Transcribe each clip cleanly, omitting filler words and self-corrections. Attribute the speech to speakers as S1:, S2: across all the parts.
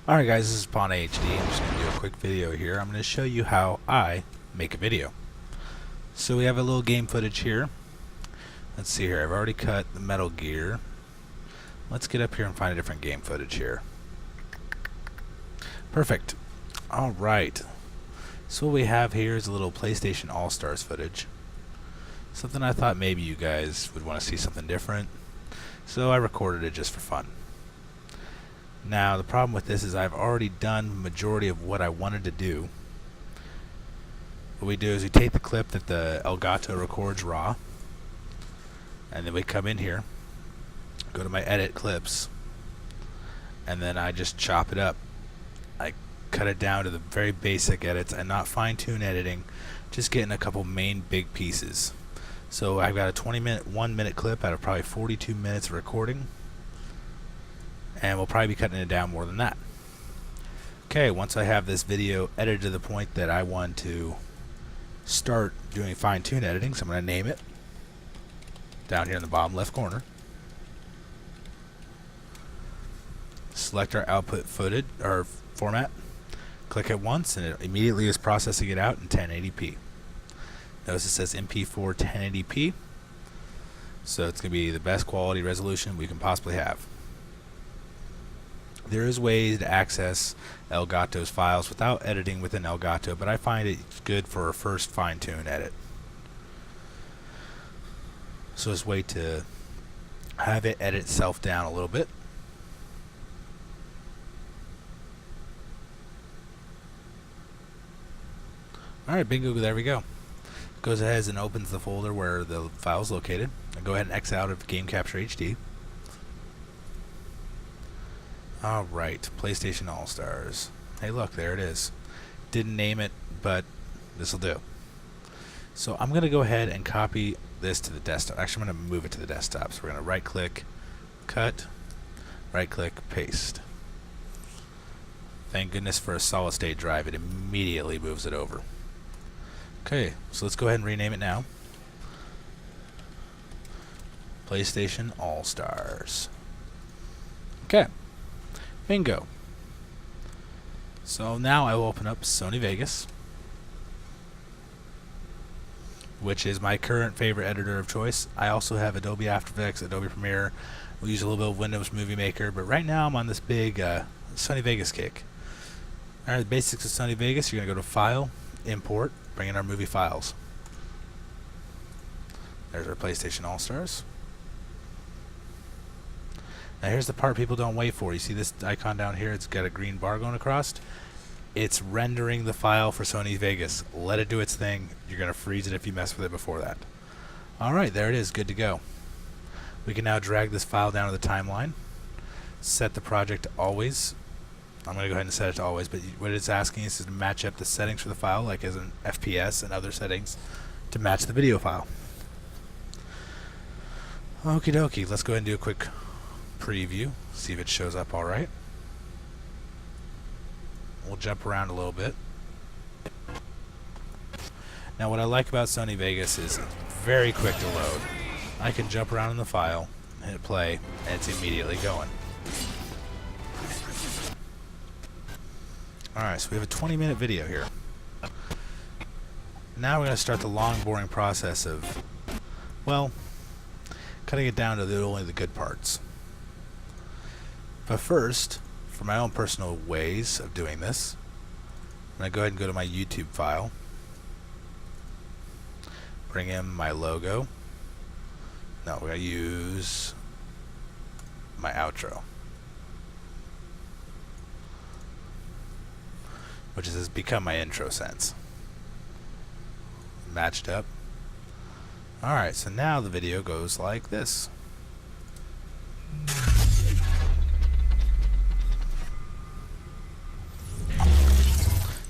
S1: Alright guys, this is PaunaeHD. I'm just going to do a quick video here. I'm going to show you how I make a video. So we have a little game footage here. Let's see here. I've already cut the Metal Gear. Let's get up here and find a different game footage here. Perfect. Alright. So what we have here is a little PlayStation All-Stars footage. Something I thought maybe you guys would want to see something different. So I recorded it just for fun. Now the problem with this is I've already done the majority of what I wanted to do. What we do is we take the clip that the Elgato records raw, and then we come in here, go to my edit clips, and then I just chop it up. I cut it down to the very basic edits and not fine-tune editing, just getting a couple main big pieces. So I've got a 1 minute clip out of probably 42 minutes of recording, and we'll probably be cutting it down more than that. Okay, once I have this video edited to the point that I want to start doing fine-tune editing, so I'm going to name it down here in the bottom left corner. Select our output footage or format, click it once, and it immediately is processing it out in 1080p. Notice it says MP4 1080p, so it's going to be the best quality resolution we can possibly have. There is ways to access Elgato's files without editing within Elgato, but I find it good for a first fine-tune edit. So let's wait to have it edit itself down a little bit. Alright, bingo, there we go. Goes ahead and opens the folder where the file is located. And go ahead and X out of Game Capture HD. Alright, PlayStation All-Stars. Hey look, there it is. Didn't name it, but this'll do. So I'm going to go ahead and copy this to the desktop. Actually, I'm going to move it to the desktop. So we're going to right-click, cut, right-click, paste. Thank goodness for a solid-state drive. It immediately moves it over. Okay, so let's go ahead and rename it now. PlayStation All-Stars. Okay. Bingo. So now I will open up Sony Vegas, which is my current favorite editor of choice. I also have Adobe After Effects, Adobe Premiere. We use a little bit of Windows Movie Maker, but right now I'm on this big Sony Vegas kick. Alright, the basics of Sony Vegas, you're going to go to File, Import, bring in our movie files. There's our PlayStation All-Stars. Now here's the part people don't wait for. You see this icon down here? It's got a green bar going across. It's rendering the file for Sony Vegas. Let it do its thing. You're going to freeze it if you mess with it before that. Alright, there it is. Good to go. We can now drag this file down to the timeline. Set the project to always. I'm going to go ahead and set it to always, but what it's asking is to match up the settings for the file, like as an FPS and other settings, to match the video file. Okie dokie, let's go ahead and do a quick preview, see if it shows up alright. We'll jump around a little bit. Now what I like about Sony Vegas is it's very quick to load. I can jump around in the file, hit play, and it's immediately going. Alright, so we have a 20-minute video here. Now we're going to start the long, boring process of, well, cutting it down to only the good parts. But first, for my own personal ways of doing this, I'm going to go ahead and go to my YouTube file, bring in my logo. No, we're going to use my outro, which has become my intro sense. Matched up. Alright, so now the video goes like this.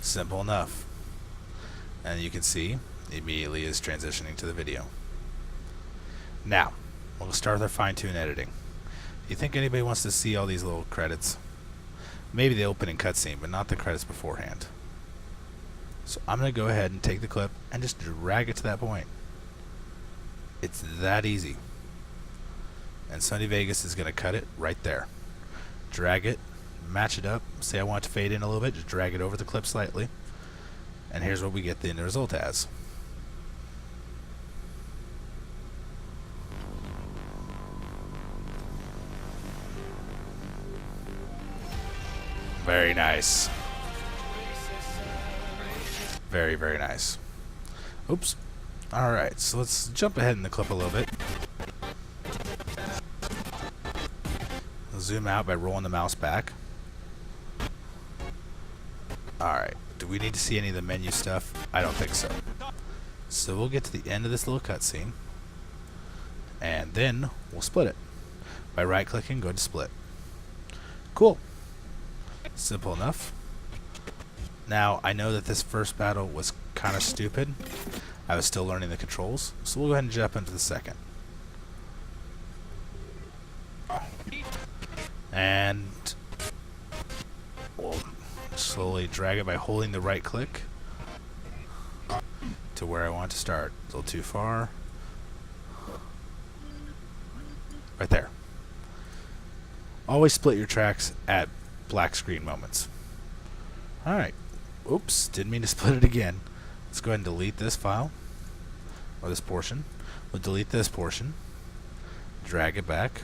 S1: Simple enough. And you can see it immediately is transitioning to the video. Now, we'll start with our fine-tune editing. Do you think anybody wants to see all these little credits? Maybe the opening cutscene, but not the credits beforehand. So I'm going to go ahead and take the clip and just drag it to that point. It's that easy. And Sony Vegas is going to cut it right there. Drag it, match it up. Say I want it to fade in a little bit, just drag it over the clip slightly. And here's what we get the end result as. Very nice. Very, very nice. Oops. Alright, so let's jump ahead in the clip a little bit. Zoom out by rolling the mouse back. Alright, do we need to see any of the menu stuff? I don't think so. So we'll get to the end of this little cutscene, and then we'll split it. By right clicking, go to split. Cool. Simple enough. Now, I know that this first battle was kind of stupid. I was still learning the controls, so we'll go ahead and jump into the second. And we'll slowly drag it by holding the right click to where I want to start. A little too far. Right there. Always split your tracks at black screen moments. Alright. Oops, didn't mean to split it again. Let's go ahead and delete this file, or this portion. We'll delete this portion, drag it back.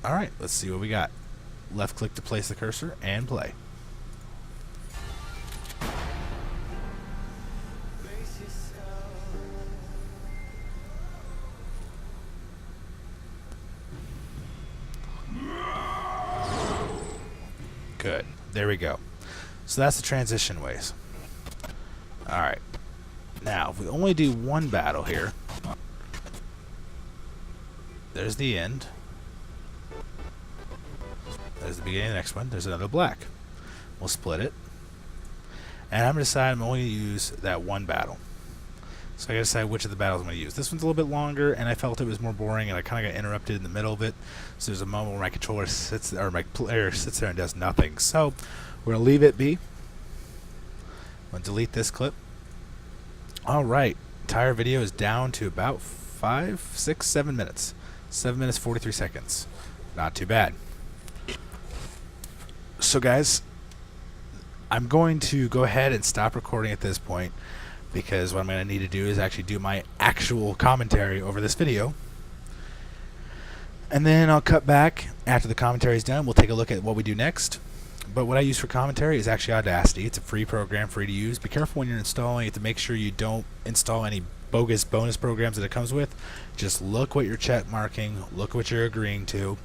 S1: Alright, let's see what we got. Left click to place the cursor, and play. Good. There we go. So that's the transition ways. Alright. Now, if we only do one battle here, there's the end. There's the beginning of the next one. There's another black. We'll split it. And I'm going to decide I'm only going to use that one battle. So I got to decide which of the battles I'm going to use. This one's a little bit longer, and I felt it was more boring, and I kind of got interrupted in the middle of it. So there's a moment where my controller sits, or my player sits there and does nothing. So we're going to leave it be. I'm going to delete this clip. Alright, entire video is down to about 5, 6, 7 minutes. 7 minutes, 43 seconds. Not too bad. So guys, I'm going to go ahead and stop recording at this point, because what I'm going to need to do is actually do my actual commentary over this video. And then I'll cut back after the commentary is done. We'll take a look at what we do next. But what I use for commentary is actually Audacity. It's a free program, free to use. Be careful when you're installing it to make sure you don't install any bogus bonus programs that it comes with. Just look what you're check marking, look what you're agreeing to.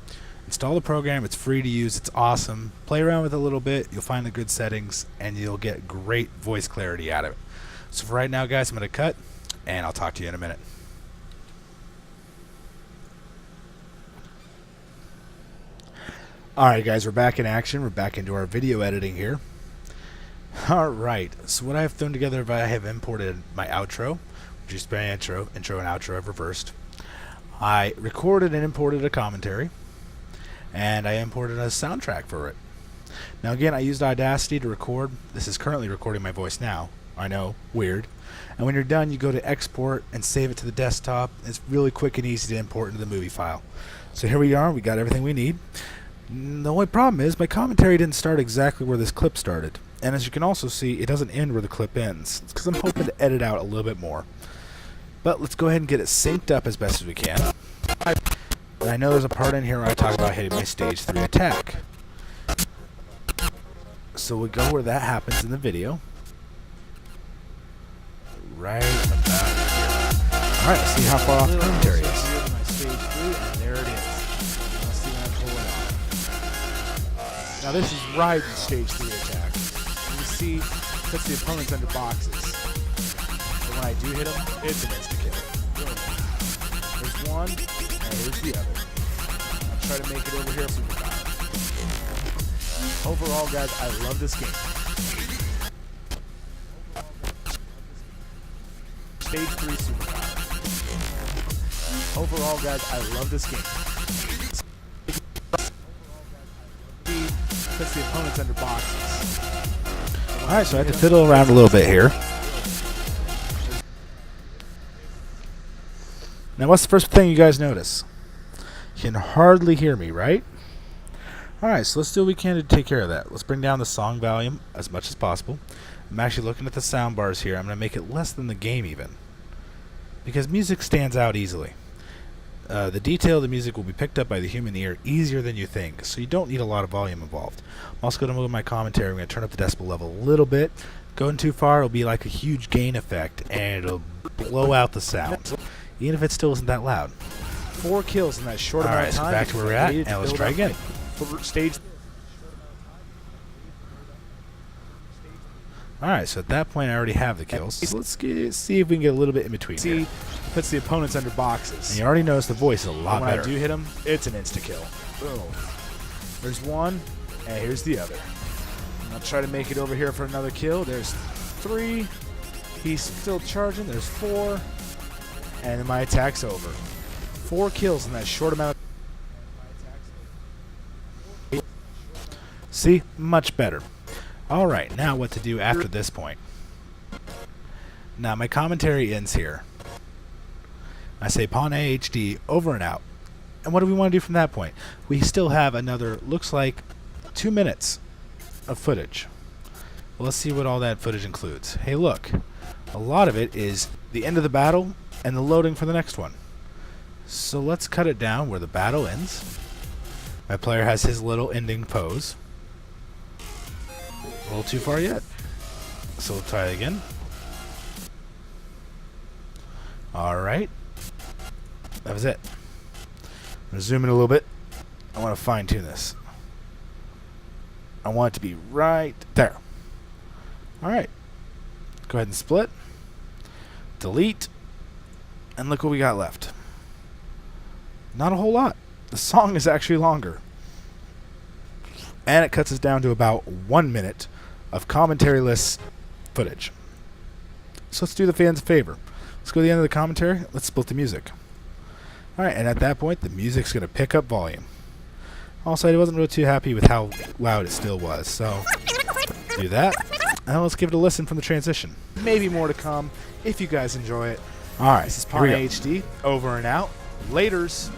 S1: Install the program. It's free to use. It's awesome. Play around with it a little bit. You'll find the good settings, and you'll get great voice clarity out of it. So for right now, guys, I'm going to cut, and I'll talk to you in a minute. Alright guys, we're back in action. We're back into our video editing here. Alright, so what I have thrown together is I have imported my outro, which is my intro and outro I've reversed. I recorded and imported a commentary, and I imported a soundtrack for it. Now again, I used Audacity to record. This is currently recording my voice now. I know, weird. And when you're done, you go to export and save it to the desktop. It's really quick and easy to import into the movie file. So here we are, we got everything we need. The only problem is my commentary didn't start exactly where this clip started. And as you can also see, it doesn't end where the clip ends. It's because I'm hoping to edit out a little bit more. But let's go ahead and get it synced up as best as we can. And I know there's a part in here where I talk about hitting my stage 3 attack. So we go where that happens in the video. Right about here. Alright, let's see how far off the commentary is. My stage 3, and there it is. Let's see when I pull it out. Now this is riding stage 3 attack. And you see, puts the opponents under boxes. But when I do hit them, it's an insta-kill. There's one, and here's the other. I'll try to make it over here so we got it. Overall, guys, I love this game. Stage 3 superpower. Overall, guys, I love this game. Puts the opponents under boxes. Alright, so I had to fiddle around a little bit here. Now, what's the first thing you guys notice? You can hardly hear me, right? Alright, so let's do what we can to take care of that. Let's bring down the song volume as much as possible. I'm actually looking at the sound bars here. I'm going to make it less than the game even, because music stands out easily. The detail of the music will be picked up by the human ear easier than you think, so you don't need a lot of volume involved. I'm also going to move my commentary. I'm going to turn up the decibel level a little bit. Going too far, it'll be like a huge gain effect, and it'll blow out the sound, even if it still isn't that loud.
S2: 4 kills in that short amount of time.
S1: Alright, so back to where we're at, and let's try again.
S2: Stage.
S1: Alright, so at that point I already have the kills. So let's see if we can get a little bit in between.
S2: See, puts the opponents under boxes.
S1: And you already noticed the voice is a lot
S2: when
S1: better.
S2: I do hit him, it's an insta-kill. Boom. There's one, and here's the other. I'll try to make it over here for another kill. There's 3. He's still charging. There's 4. And then my attack's over. 4 kills in that short amount of.
S1: See? Much better. Alright, now what to do after this point. Now my commentary ends here. I say PaunaeHD over and out. And what do we want to do from that point? We still have another, looks like, 2 minutes of footage. Well, let's see what all that footage includes. Hey, look. A lot of it is the end of the battle and the loading for the next one. So let's cut it down where the battle ends. My player has his little ending pose. A little too far yet. So we'll try it again. Alright. That was it. I'm going to zoom in a little bit. I want to fine tune this. I want it to be right there. Alright. Go ahead and split. Delete. And look what we got left. Not a whole lot. The song is actually longer. And it cuts us down to about 1 minute of commentary-less footage. So let's do the fans a favor. Let's go to the end of the commentary. Let's split the music. Alright, and at that point, the music's going to pick up volume. Also, I wasn't really too happy with how loud it still was, so do that. And let's give it a listen from the transition.
S2: Maybe more to come if you guys enjoy it.
S1: Alright,
S2: this is PaunaeHD, over and out. Laters.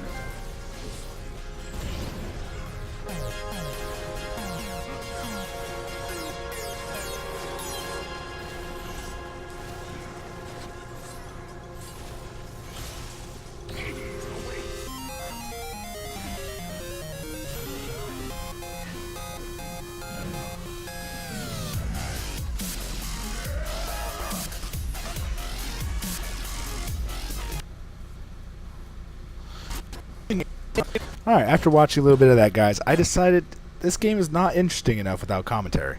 S1: Alright, after watching a little bit of that, guys, I decided this game is not interesting enough without commentary.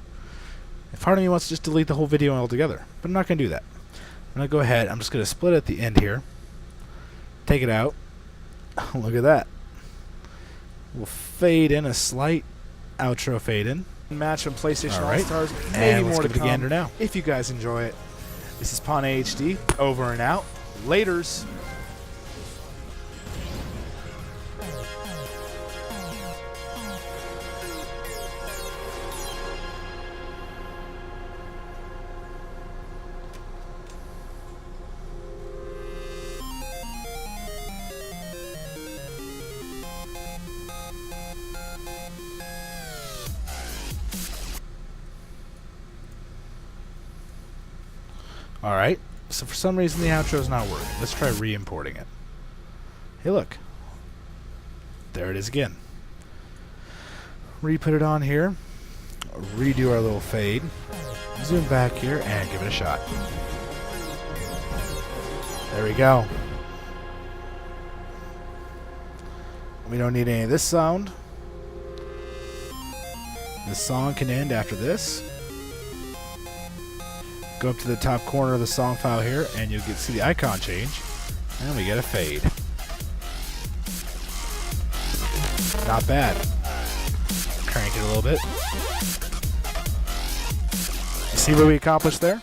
S1: If part of me wants to just delete the whole video altogether, but I'm not going to do that. I'm going to go ahead, I'm just going to split at the end here. Take it out. Look at that. We'll fade in a slight outro fade in.
S2: Match on PlayStation
S1: All right.
S2: All-Stars.
S1: And
S2: Maybe
S1: let's
S2: more
S1: give
S2: to
S1: it a gander
S2: come
S1: now.
S2: if you guys enjoy it. This is PaunaeHD, over and out. Laters.
S1: Alright, so for some reason the outro is not working. Let's try re-importing it. Hey, look. There it is again. Re-put it on here. Redo our little fade. Zoom back here and give it a shot. There we go. We don't need any of this sound. The song can end after this. Go up to the top corner of the song file here, and you'll see the icon change, and we get a fade. Not bad. Crank it a little bit. You see what we accomplished there?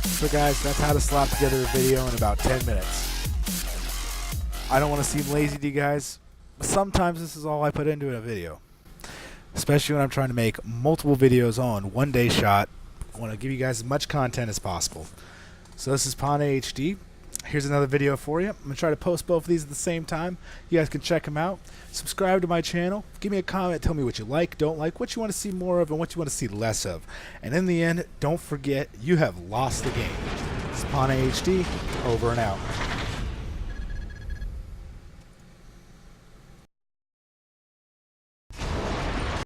S2: So guys, that's how to slap together a video in about 10 minutes. I don't want to seem lazy to you guys, but sometimes this is all I put into a video.
S1: Especially when I'm trying to make multiple videos on one day shot. I want to give you guys as much content as possible. So this is PaunaeHD,
S2: Here's another video for you. I'm going to try to post both of these at the same time. You guys can check them out. Subscribe to my channel. Give me a comment. Tell me what you like, don't like, what you want to see more of, and what you want to see less of. And in the end, don't forget, you have lost the game. This is PaunaeHD, over and out.